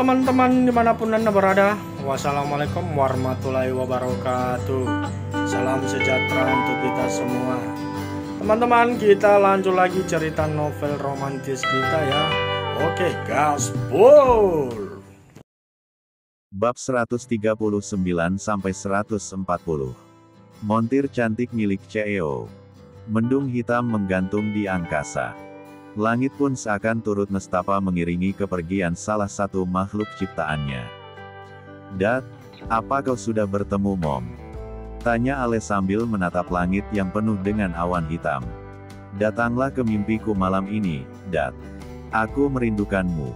teman-teman dimanapun Anda berada. Wassalamualaikum warahmatullahi wabarakatuh. Salam sejahtera untuk kita semua. Teman-teman, kita lanjut lagi cerita novel romantis kita ya. Oke, gaspol. Bab 139-140. Montir cantik milik CEO. Mendung hitam menggantung di angkasa. Langit pun seakan turut nestapa mengiringi kepergian salah satu makhluk ciptaannya. "Dad, apa kau sudah bertemu Mom?" tanya Ale sambil menatap langit yang penuh dengan awan hitam. "Datanglah ke mimpiku malam ini, Dad. Aku merindukanmu."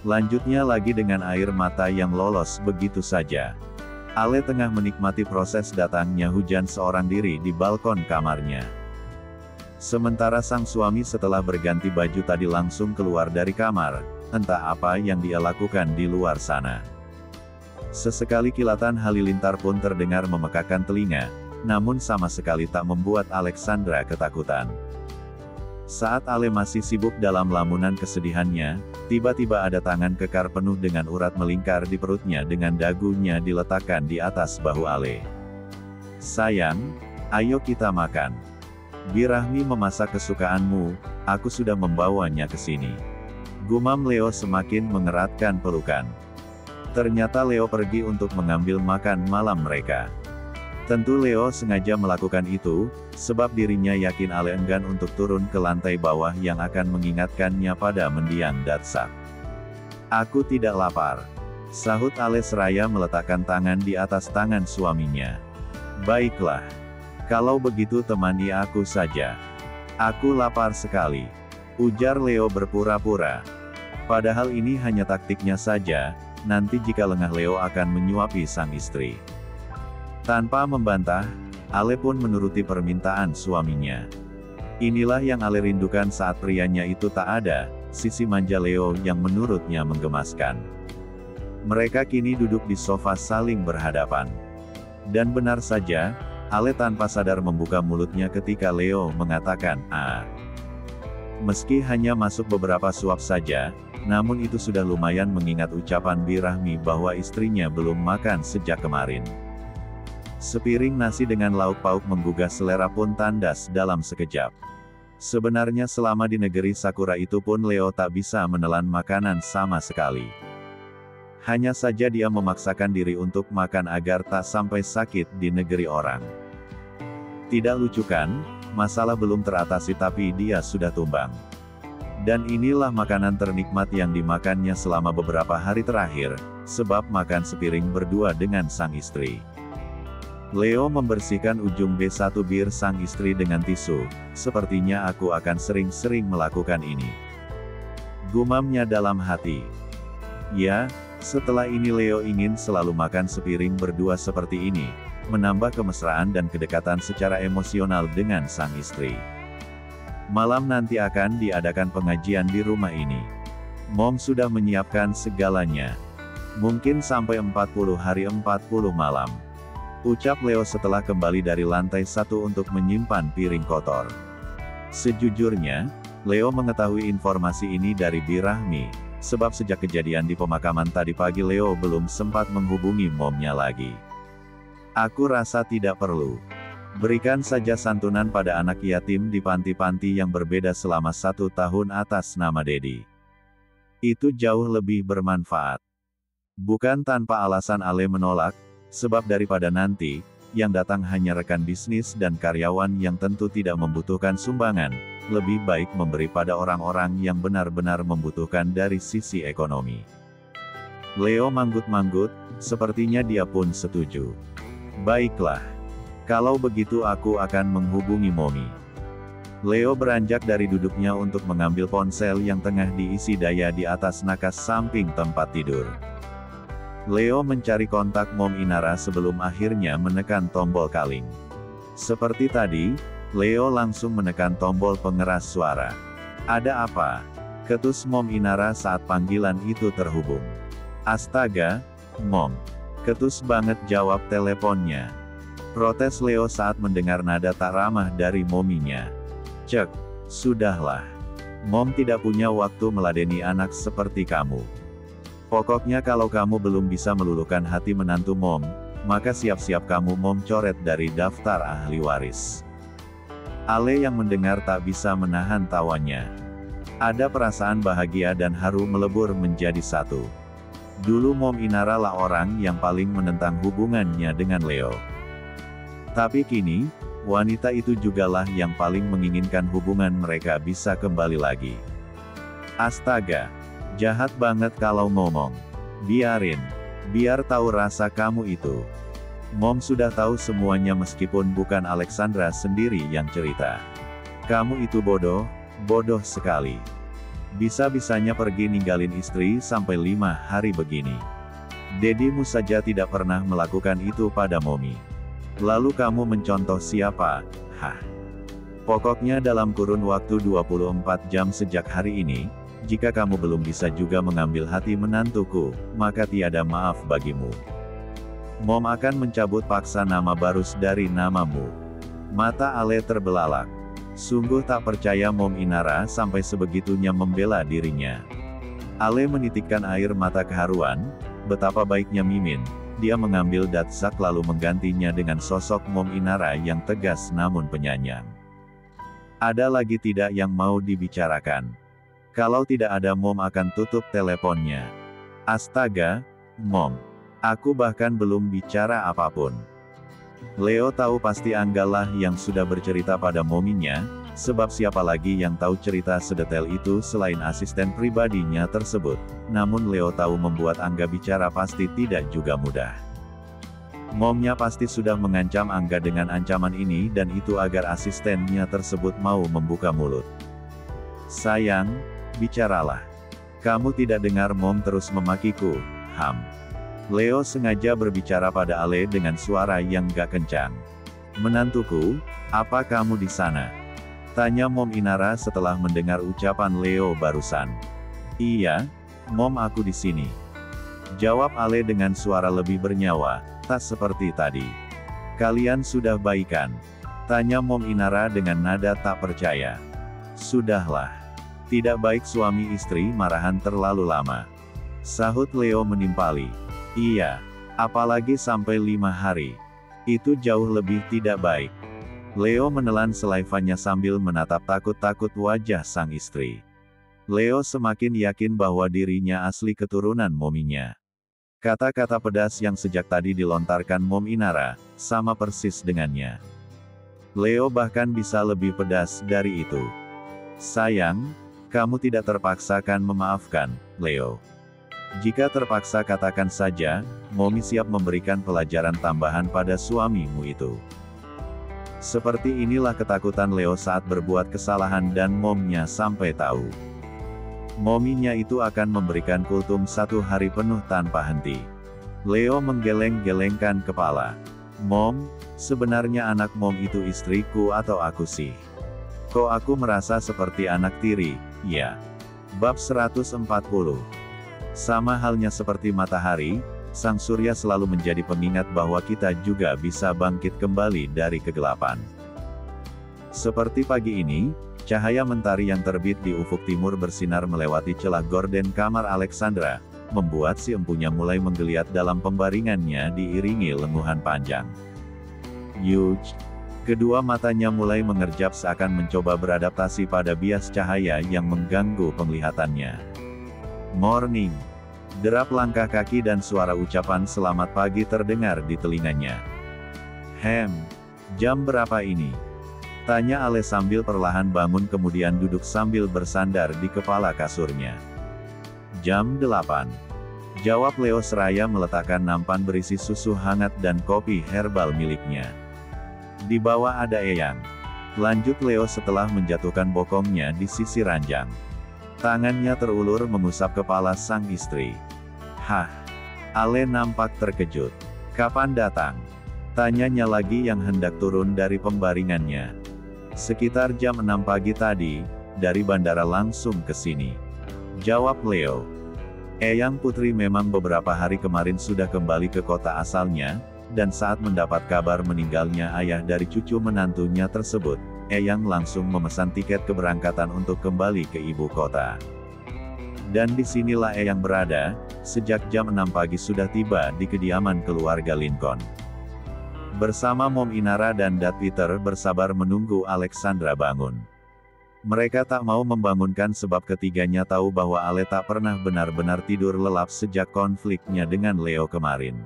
Lanjutnya lagi dengan air mata yang lolos begitu saja. Ale tengah menikmati proses datangnya hujan seorang diri di balkon kamarnya. Sementara sang suami setelah berganti baju tadi langsung keluar dari kamar, entah apa yang dia lakukan di luar sana. Sesekali kilatan halilintar pun terdengar memekakan telinga, namun sama sekali tak membuat Alexandra ketakutan. Saat Ale masih sibuk dalam lamunan kesedihannya, tiba-tiba ada tangan kekar penuh dengan urat melingkar di perutnya dengan dagunya diletakkan di atas bahu Ale. "Sayang, ayo kita makan. Birahmi memasak kesukaanmu, aku sudah membawanya ke sini." Gumam Leo semakin mengeratkan pelukan. Ternyata Leo pergi untuk mengambil makan malam mereka. Tentu Leo sengaja melakukan itu, sebab dirinya yakin Ale enggan untuk turun ke lantai bawah yang akan mengingatkannya pada mendiang Datsak. "Aku tidak lapar," sahut Ale seraya meletakkan tangan di atas tangan suaminya. "Baiklah. Kalau begitu temani aku saja. Aku lapar sekali," ujar Leo berpura-pura. Padahal ini hanya taktiknya saja, nanti jika lengah Leo akan menyuapi sang istri. Tanpa membantah, Ale pun menuruti permintaan suaminya. Inilah yang Ale rindukan saat prianya itu tak ada, sisi manja Leo yang menurutnya menggemaskan. Mereka kini duduk di sofa saling berhadapan. Dan benar saja, Ale tanpa sadar membuka mulutnya ketika Leo mengatakan, "Ah." Meski hanya masuk beberapa suap saja, namun itu sudah lumayan mengingat ucapan Birahmi bahwa istrinya belum makan sejak kemarin. Sepiring nasi dengan lauk pauk menggugah selera pun tandas dalam sekejap. Sebenarnya selama di negeri Sakura itu pun Leo tak bisa menelan makanan sama sekali. Hanya saja dia memaksakan diri untuk makan agar tak sampai sakit di negeri orang. Tidak lucu kan? Masalah belum teratasi tapi dia sudah tumbang. Dan inilah makanan ternikmat yang dimakannya selama beberapa hari terakhir, sebab makan sepiring berdua dengan sang istri. Leo membersihkan ujung B1 bir sang istri dengan tisu. "Sepertinya aku akan sering-sering melakukan ini," gumamnya dalam hati. Ya, setelah ini Leo ingin selalu makan sepiring berdua seperti ini, menambah kemesraan dan kedekatan secara emosional dengan sang istri. Malam nanti akan diadakan pengajian di rumah ini. Mom sudah menyiapkan segalanya. Mungkin sampai 40 hari 40 malam. Ucap Leo setelah kembali dari lantai 1 untuk menyimpan piring kotor. Sejujurnya, Leo mengetahui informasi ini dari Birahmi, sebab sejak kejadian di pemakaman tadi pagi Leo belum sempat menghubungi momnya lagi. "Aku rasa tidak perlu. Berikan saja santunan pada anak yatim di panti-panti yang berbeda selama 1 tahun atas nama Dedi. Itu jauh lebih bermanfaat." Bukan tanpa alasan Ale menolak, sebab daripada nanti, yang datang hanya rekan bisnis dan karyawan yang tentu tidak membutuhkan sumbangan, lebih baik memberi pada orang-orang yang benar-benar membutuhkan dari sisi ekonomi. Leo manggut-manggut, sepertinya dia pun setuju. "Baiklah. Kalau begitu aku akan menghubungi Momi." Leo beranjak dari duduknya untuk mengambil ponsel yang tengah diisi daya di atas nakas samping tempat tidur. Leo mencari kontak Mom Inara sebelum akhirnya menekan tombol calling. Seperti tadi, Leo langsung menekan tombol pengeras suara. "Ada apa?" ketus Mom Inara saat panggilan itu terhubung. "Astaga, Mom. Ketus banget," jawab teleponnya. Protes Leo saat mendengar nada tak ramah dari mominya. "Cek, sudahlah. Mom tidak punya waktu meladeni anak seperti kamu. Pokoknya kalau kamu belum bisa meluluhkan hati menantu Mom, maka siap-siap kamu Mom coret dari daftar ahli waris. Ale yang mendengar tak bisa menahan tawanya. Ada perasaan bahagia dan haru melebur menjadi satu. Dulu Mom Inara lah orang yang paling menentang hubungannya dengan Leo. Tapi kini, wanita itu jugalah yang paling menginginkan hubungan mereka bisa kembali lagi. Astaga, jahat banget kalau ngomong. Biarin, biar tahu rasa kamu itu. Mom sudah tahu semuanya meskipun bukan Alexandra sendiri yang cerita. Kamu itu bodoh, bodoh sekali. Bisa-bisanya pergi ninggalin istri sampai 5 hari begini. Dedimu saja tidak pernah melakukan itu pada Momi. Lalu kamu mencontoh siapa? Hah? Pokoknya dalam kurun waktu 24 jam sejak hari ini, jika kamu belum bisa juga mengambil hati menantuku, maka tiada maaf bagimu. Mom akan mencabut paksa nama Barus dari namamu. Mata Ale terbelalak. Sungguh tak percaya Mom Inara sampai sebegitunya membela dirinya. Ale menitikkan air mata keharuan, betapa baiknya Mimin. Dia mengambil datsak lalu menggantinya dengan sosok Mom Inara yang tegas namun penyayang. Ada lagi tidak yang mau dibicarakan? Kalau tidak ada Mom akan tutup teleponnya. Astaga, Mom. Aku bahkan belum bicara apapun. Leo tahu pasti Anggalah yang sudah bercerita pada mominya, sebab siapa lagi yang tahu cerita sedetail itu selain asisten pribadinya tersebut. Namun Leo tahu membuat Angga bicara pasti tidak juga mudah. Momnya pasti sudah mengancam Angga dengan ancaman ini dan itu agar asistennya tersebut mau membuka mulut. Sayang, bicaralah. Kamu tidak dengar Mom terus memakiku, Ham. Leo sengaja berbicara pada Ale dengan suara yang gak kencang. Menantuku, apa kamu di sana? Tanya Mom Inara setelah mendengar ucapan Leo barusan. Iya, Mom aku di sini. Jawab Ale dengan suara lebih bernyawa, tak seperti tadi. Kalian sudah baikan? Tanya Mom Inara dengan nada tak percaya. Sudahlah. Tidak baik suami istri marahan terlalu lama. Sahut Leo menimpali. Iya, apalagi sampai 5 hari. Itu jauh lebih tidak baik. Leo menelan selaivannya sambil menatap takut-takut wajah sang istri. Leo semakin yakin bahwa dirinya asli keturunan mominya. Kata-kata pedas yang sejak tadi dilontarkan Mom Inara, sama persis dengannya. Leo bahkan bisa lebih pedas dari itu. Sayang, kamu tidak terpaksakan memaafkan, Leo. Jika terpaksa katakan saja, Momi siap memberikan pelajaran tambahan pada suamimu itu. Seperti inilah ketakutan Leo saat berbuat kesalahan dan Momnya sampai tahu. Mominya itu akan memberikan kultum 1 hari penuh tanpa henti. Leo menggeleng-gelengkan kepala. Mom, sebenarnya anak Mom itu istriku atau aku sih? Kok aku merasa seperti anak tiri, ya? Bab 140. Sama halnya seperti matahari, sang surya selalu menjadi pengingat bahwa kita juga bisa bangkit kembali dari kegelapan. Seperti pagi ini, cahaya mentari yang terbit di ufuk timur bersinar melewati celah gorden kamar Alexandra, membuat si empunya mulai menggeliat dalam pembaringannya diiringi lenguhan panjang. Yuj! Kedua matanya mulai mengerjap seakan mencoba beradaptasi pada bias cahaya yang mengganggu penglihatannya. Morning. Derap langkah kaki dan suara ucapan selamat pagi terdengar di telinganya. Jam berapa ini? Tanya Ale sambil perlahan bangun kemudian duduk sambil bersandar di kepala kasurnya. Jam 8. Jawab Leo seraya meletakkan nampan berisi susu hangat dan kopi herbal miliknya. Di bawah ada Eyang. Lanjut Leo setelah menjatuhkan bokongnya di sisi ranjang. Tangannya terulur mengusap kepala sang istri. Hah? Ale nampak terkejut. Kapan datang? Tanyanya lagi yang hendak turun dari pembaringannya. Sekitar jam 6 pagi tadi, dari bandara langsung ke sini. Jawab Leo. Eyang Putri memang beberapa hari kemarin sudah kembali ke kota asalnya, dan saat mendapat kabar meninggalnya ayah dari cucu menantunya tersebut, Eyang langsung memesan tiket keberangkatan untuk kembali ke ibu kota. Dan disinilah Eyang berada, sejak jam 6 pagi sudah tiba di kediaman keluarga Lincoln. Bersama Mom Inara dan Dad Peter bersabar menunggu Alexandra bangun. Mereka tak mau membangunkan sebab ketiganya tahu bahwa Ale tak pernah benar-benar tidur lelap sejak konfliknya dengan Leo kemarin.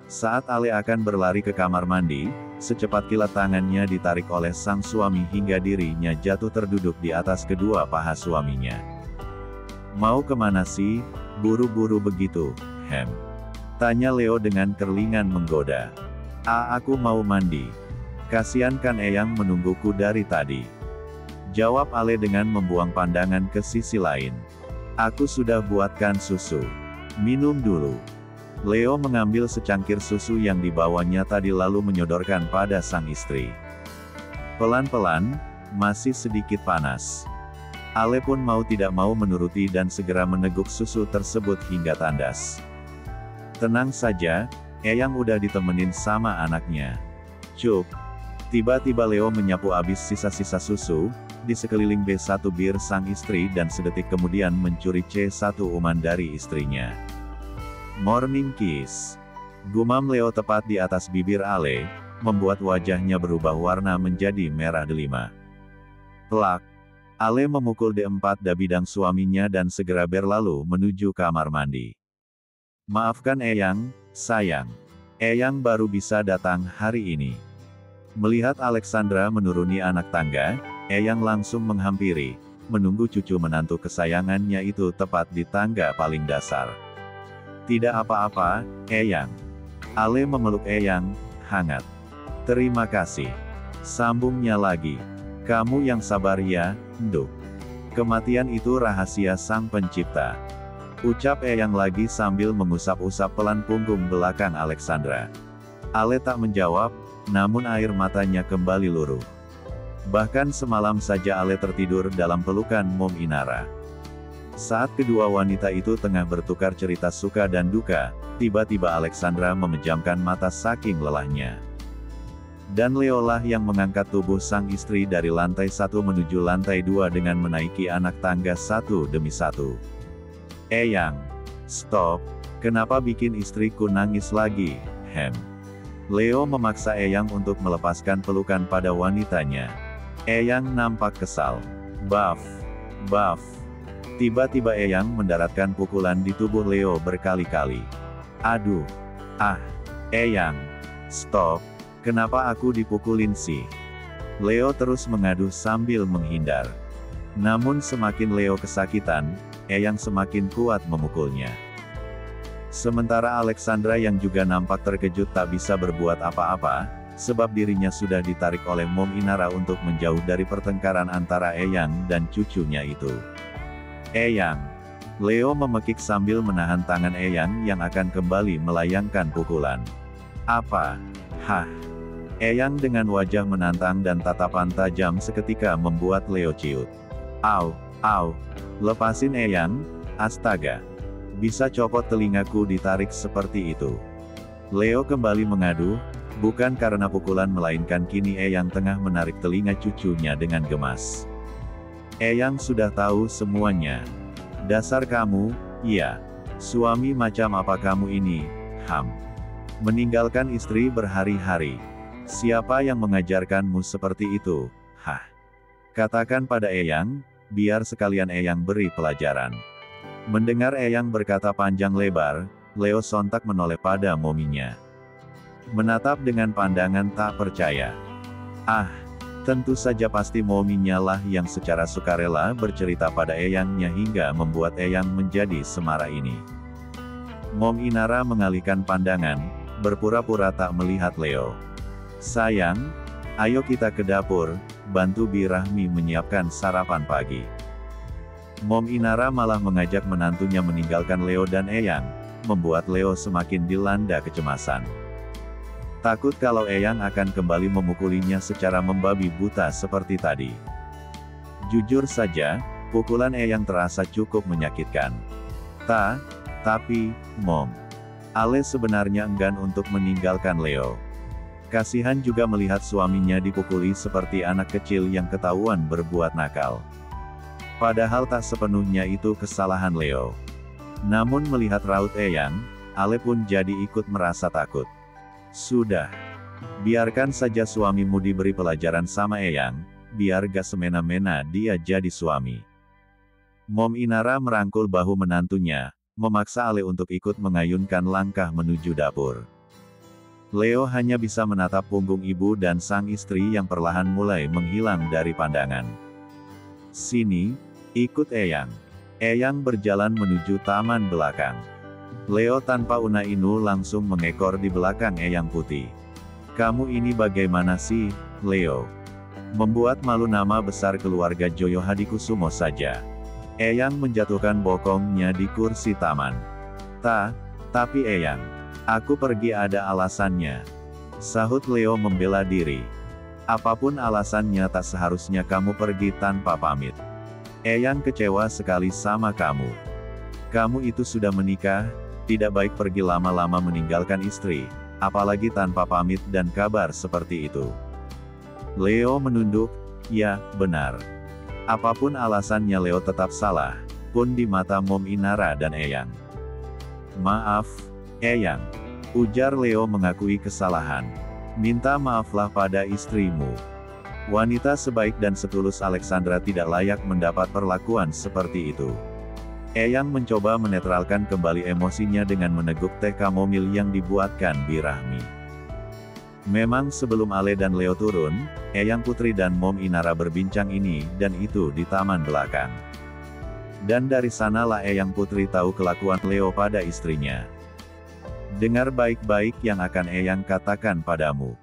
Saat Ale akan berlari ke kamar mandi, secepat kilat tangannya ditarik oleh sang suami hingga dirinya jatuh terduduk di atas kedua paha suaminya. "Mau kemana sih, buru-buru begitu, Hem?" tanya Leo dengan kerlingan menggoda. Aku mau mandi. Kasian kan Eyang menungguku dari tadi," jawab Ale dengan membuang pandangan ke sisi lain. "Aku sudah buatkan susu. Minum dulu." Leo mengambil secangkir susu yang dibawanya tadi lalu menyodorkan pada sang istri. Pelan-pelan, masih sedikit panas. Ale pun mau tidak mau menuruti dan segera meneguk susu tersebut hingga tandas. "Tenang saja, Eyang udah ditemenin sama anaknya." Cuk. Tiba-tiba Leo menyapu habis sisa-sisa susu di sekeliling B1 bir sang istri dan sedetik kemudian mencuri C1 uman dari istrinya. "Morning kiss," gumam Leo tepat di atas bibir Ale, membuat wajahnya berubah warna menjadi merah delima. Plak. Ale memukul D4 bidang suaminya dan segera berlalu menuju kamar mandi. "Maafkan Eyang, sayang. Eyang baru bisa datang hari ini." Melihat Alexandra menuruni anak tangga, Eyang langsung menghampiri, menunggu cucu menantu kesayangannya itu tepat di tangga paling dasar. "Tidak apa-apa, Eyang." Ale memeluk Eyang, hangat. "Terima kasih." Sambungnya lagi. "Kamu yang sabar ya, Nduk. Kematian itu rahasia sang pencipta," ucap Eyang lagi sambil mengusap-usap pelan punggung belakang Alexandra. Ale tak menjawab, namun air matanya kembali luruh. Bahkan semalam saja Ale tertidur dalam pelukan Mom Inara. Saat kedua wanita itu tengah bertukar cerita suka dan duka, tiba-tiba Alexandra memejamkan mata saking lelahnya. Dan Leolah yang mengangkat tubuh sang istri dari lantai 1 menuju lantai 2 dengan menaiki anak tangga satu demi satu. "Eyang, stop, kenapa bikin istriku nangis lagi, Hem?" Leo memaksa Eyang untuk melepaskan pelukan pada wanitanya. Eyang nampak kesal. Baf, baf. Tiba-tiba Eyang mendaratkan pukulan di tubuh Leo berkali-kali. "Aduh, Eyang, stop. Kenapa aku dipukulin sih?" Leo terus mengadu sambil menghindar. Namun semakin Leo kesakitan, Eyang semakin kuat memukulnya. Sementara Alexandra yang juga nampak terkejut tak bisa berbuat apa-apa, sebab dirinya sudah ditarik oleh Mom Inara untuk menjauh dari pertengkaran antara Eyang dan cucunya itu. "Eyang." Leo memekik sambil menahan tangan Eyang yang akan kembali melayangkan pukulan. "Apa? Hah?" Eyang dengan wajah menantang dan tatapan tajam seketika membuat Leo ciut. Au, lepasin Eyang, astaga. Bisa copot telingaku ditarik seperti itu." Leo kembali mengadu, bukan karena pukulan melainkan kini Eyang tengah menarik telinga cucunya dengan gemas. "Eyang sudah tahu semuanya. Dasar kamu, iya. Suami macam apa kamu ini, Ham? Meninggalkan istri berhari-hari. Siapa yang mengajarkanmu seperti itu, hah? Katakan pada Eyang, biar sekalian Eyang beri pelajaran." Mendengar Eyang berkata panjang lebar, Leo sontak menoleh pada mominya. Menatap dengan pandangan tak percaya. Tentu saja pasti mominya lah yang secara sukarela bercerita pada Eyangnya hingga membuat Eyang menjadi semarah ini. Mom Inara mengalihkan pandangan, berpura-pura tak melihat Leo. "Sayang, ayo kita ke dapur, bantu Bi Rahmi menyiapkan sarapan pagi." Mom Inara malah mengajak menantunya meninggalkan Leo dan Eyang, membuat Leo semakin dilanda kecemasan. Takut kalau Eyang akan kembali memukulinya secara membabi buta seperti tadi. Jujur saja, pukulan Eyang terasa cukup menyakitkan. Tapi, Mom. Ale sebenarnya enggan untuk meninggalkan Leo. Kasihan juga melihat suaminya dipukuli seperti anak kecil yang ketahuan berbuat nakal. Padahal tak sepenuhnya itu kesalahan Leo. Namun melihat raut Eyang, Ale pun jadi ikut merasa takut. Sudah. Biarkan saja suamimu diberi pelajaran sama Eyang, biar gak semena-mena dia jadi suami. Mom Inara merangkul bahu menantunya, memaksa Ale untuk ikut mengayunkan langkah menuju dapur. Leo hanya bisa menatap punggung ibu dan sang istri yang perlahan mulai menghilang dari pandangan. Sini, ikut Eyang. Eyang berjalan menuju taman belakang. Leo tanpa una-inu langsung mengekor di belakang Eyang Putih. Kamu ini bagaimana sih, Leo? Membuat malu nama besar keluarga Joyo Hadikusumo saja. Eyang menjatuhkan bokongnya di kursi taman. Tapi Eyang, aku pergi ada alasannya. Sahut Leo membela diri. Apapun alasannya tak seharusnya kamu pergi tanpa pamit. Eyang kecewa sekali sama kamu. Kamu itu sudah menikah, tidak baik pergi lama-lama meninggalkan istri, apalagi tanpa pamit dan kabar seperti itu. Leo menunduk, ya, benar. Apapun alasannya Leo tetap salah, pun di mata Mom Inara dan Eyang. Maaf, Eyang. Ujar Leo mengakui kesalahan. Minta maaflah pada istrimu. Wanita sebaik dan setulus Alexandra tidak layak mendapat perlakuan seperti itu. Eyang mencoba menetralkan kembali emosinya dengan meneguk teh kamomil yang dibuatkan Bi Rahmi. Memang sebelum Ale dan Leo turun, Eyang Putri dan Mom Inara berbincang ini dan itu di taman belakang. Dan dari sanalah Eyang Putri tahu kelakuan Leo pada istrinya. Dengar baik-baik yang akan Eyang katakan padamu.